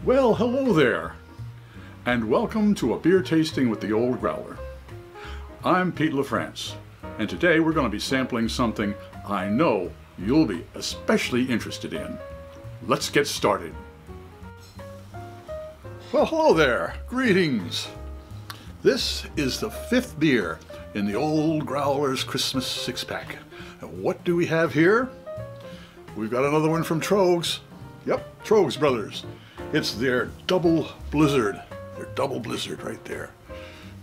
Well, hello there, and welcome to a beer tasting with the Old Growler. I'm Pete LaFrance, and today we're going to be sampling something I know you'll be especially interested in. Let's get started. Well, hello there, greetings. This is the fifth beer in the Old Growler's Christmas six-pack. And what do we have here? We've got another one from Tröegs. Yep, Tröegs Brothers. It's their Double Blizzard. Their Double Blizzard right there.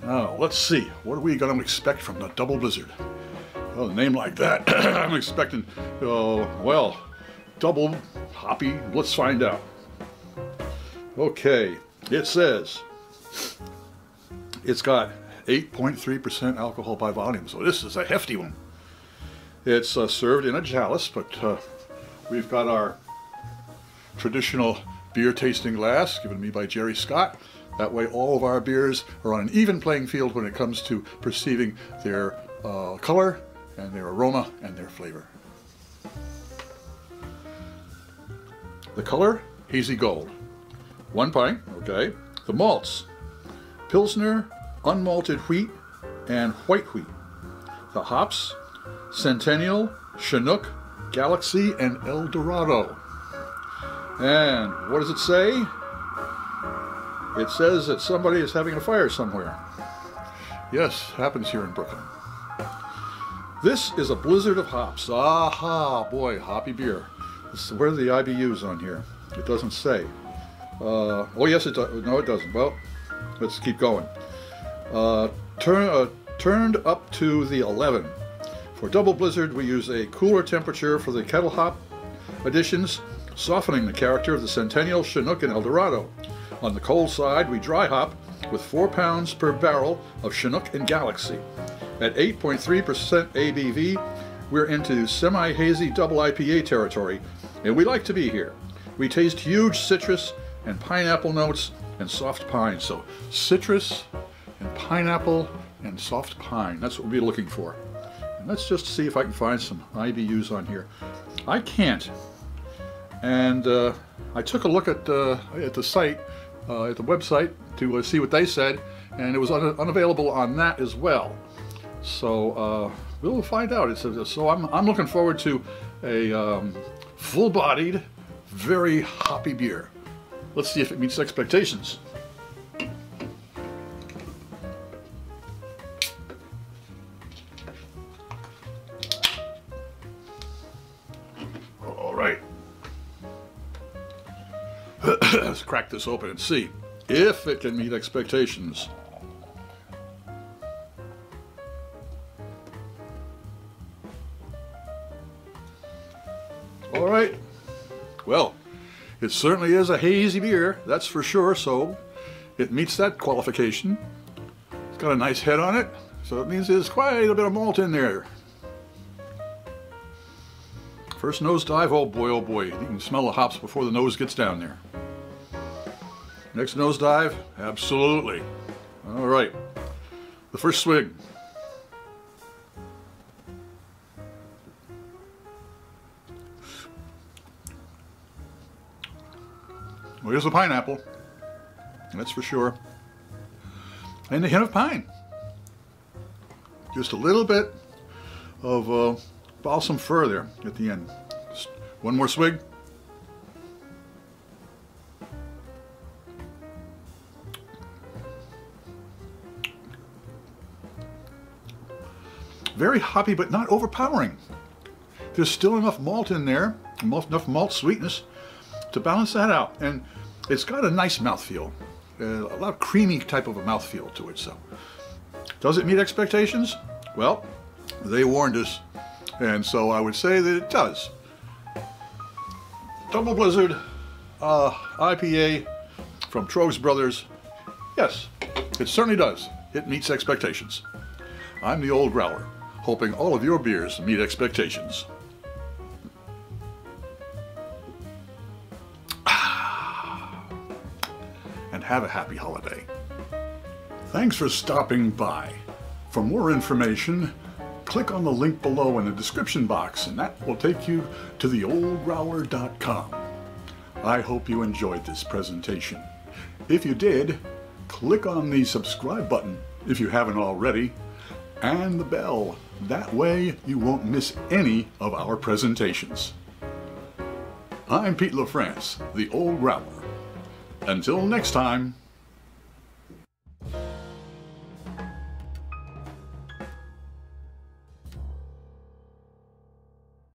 Now, let's see. What are we going to expect from the Double Blizzard? Well, a name like that, I'm expecting, well, double hoppy. Let's find out. Okay, it says it's got 8.3% alcohol by volume, so this is a hefty one. It's served in a chalice, but we've got our traditional beer tasting glass given to me by Jerry Scott. That way all of our beers are on an even playing field when it comes to perceiving their color and their aroma and their flavor. The color, hazy gold. 1 pint, okay. The malts, Pilsner, unmalted wheat, and white wheat. The hops, Centennial, Chinook, Galaxy, and Dorado. And what does it say? It says that somebody is having a fire somewhere. Yes, happens here in Brooklyn. This is a blizzard of hops. Aha, boy, hoppy beer. Where are the IBUs on here? It doesn't say. Oh yes, it does. No, it doesn't. Well, let's keep going. Turned up to the 11. For Double Blizzard, we use a cooler temperature for the kettle hop additions, softening the character of the Centennial, Chinook, and Dorado. On the cold side, we dry hop with 4 pounds per barrel of Chinook and Galaxy. At 8.3% ABV, we're into semi-hazy Double IPA territory, and we like to be here. We taste huge citrus and pineapple notes and soft pine. So citrus and pineapple and soft pine, that's what we'll be looking for. And let's just see if I can find some IBUs on here. I can't. And I took a look at the site, at the website, to see what they said, and it was unavailable on that as well. So we'll find out. So I'm looking forward to a full-bodied, very hoppy beer. Let's see if it meets expectations. All right. Let's crack this open and see if it can meet expectations. All right. Well, it certainly is a hazy beer, that's for sure, so it meets that qualification. It's got a nice head on it, so it means there's quite a bit of malt in there. First nose dive, oh boy, you can smell the hops before the nose gets down there. Next nose dive, absolutely. All right, the first swig. Well, here's the pineapple, that's for sure. And a hint of pine. Just a little bit of balsam fir there at the end. Just one more swig. Very hoppy, but not overpowering. There's still enough malt in there, enough malt sweetness to balance that out. And it's got a nice mouthfeel, a lot of creamy type of a mouthfeel to it. So, does it meet expectations? Well, they warned us, and so I would say that it does. Double Blizzard IPA from Tröegs Brothers. Yes, it certainly does. It meets expectations. I'm the Old Growler, hoping all of your beers meet expectations. And have a happy holiday. Thanks for stopping by. For more information, click on the link below in the description box, and that will take you to theoldgrowler.com. I hope you enjoyed this presentation. If you did, click on the subscribe button if you haven't already, and the bell. That way you won't miss any of our presentations. I'm Pete LaFrance, the Old Growler. Until next time.